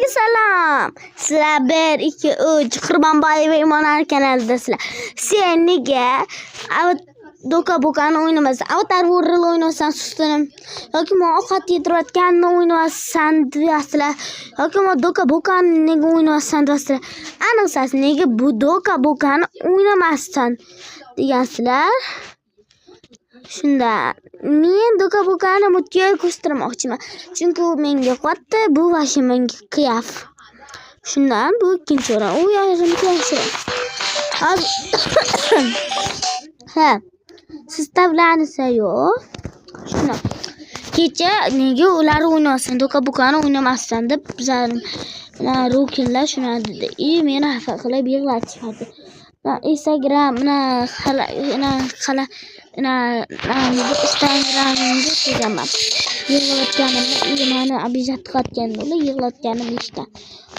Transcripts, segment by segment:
Salom. Sizlar 1 2 3 Qurbonboyev va Imonali kanalidasizlar. Sen nega doka bokani o'ynamasdan, Avatar World o'ynaysan sustanim yoki men ovqat yedirayotganini o'ynaysan deyapsizlar yoki men doka bokani nega o'ynaysan deyapsizlar. Aniqsiz nega bu doka bokani o'ynamasdan degansizlar. Shunda men doka bokani mutga ko'rsatmoqchiman. Chunki u menga yoqadi, bu vashi menga qiyaf. Shundan bu ikkinchi o'rin. U yarimta yashir. Ha. Siz tablanisa yo'q. Shuna. Kecha nega ular o'ynaysan, doka bokani o'ynamasdan deb bizarim. Rukinlar shuna dedi. Meni xafa qilib yig'latishadi. Instagram Instagram'imga chizaman. Yig'layotganimni meni abijat qilayotgan ular yig'layotganim eshitgan.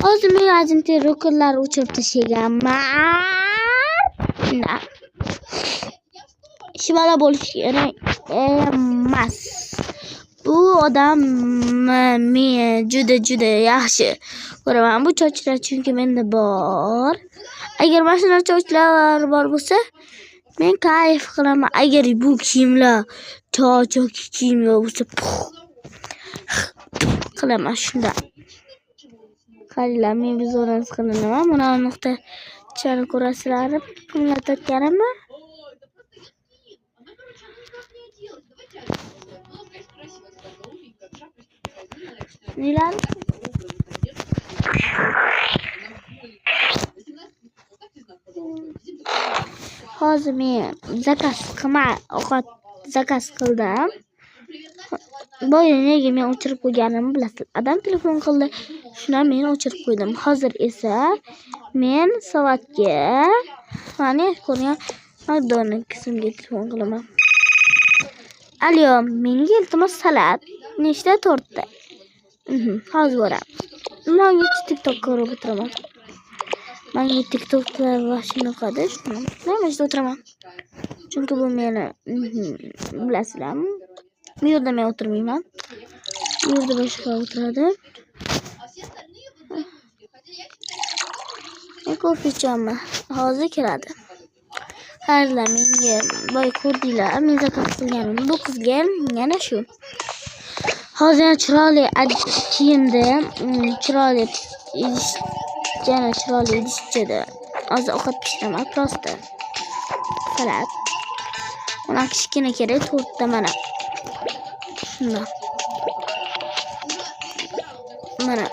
Hozir men ajinti rukinlar o'chirib tashlaganman. Shimala bo'lish kerak emas. Bu odam men juda yaxshi ko'raman bu chochlar chunki menda bor. Agar mana shunaqa chochlar bor bo'lsa, men kayf qilaman. Agar bu kiyimlar chochoki kiyimlar bo'lsa, qilaman shunda. Qaranglar, men bizo'rans qilaman. Mana nuqtachani ko'rasizlar, qimlatayotganimni. Nelar? Hozir men ovqat zakaz qildim. Boya nega men o'chirib qo'yganimni bilasiz. Adam telefon qildi. Shuna men o'chirib qo'ydim. Hozir esa men soatga mana ko'ring, McDonald'sga telefon qilaman. Alo, menga iltimos salat. Nechta tortda? Hozir boraman. Men TikTok ko'rib o'tiraman. Menga TikTokda va shunaqada nima ishda o'tiraman. Chunki bu meni bilasizlarmi? Bu yerda men o'tirmayman. Bu yerda boshqa o'tiradi. Ko'rib ichaman. Hozir kiradi. Qaranglar, menga boy ko'rdinglar. Men zakaz qilganim 9 ga yana shu. Hozir chiroyli kiyimda, chiroyli idishchada. Hozir ovqat pishiraman, prosta. Salat. Mana kichkina kerak to'rtta mana. Shunday. Mana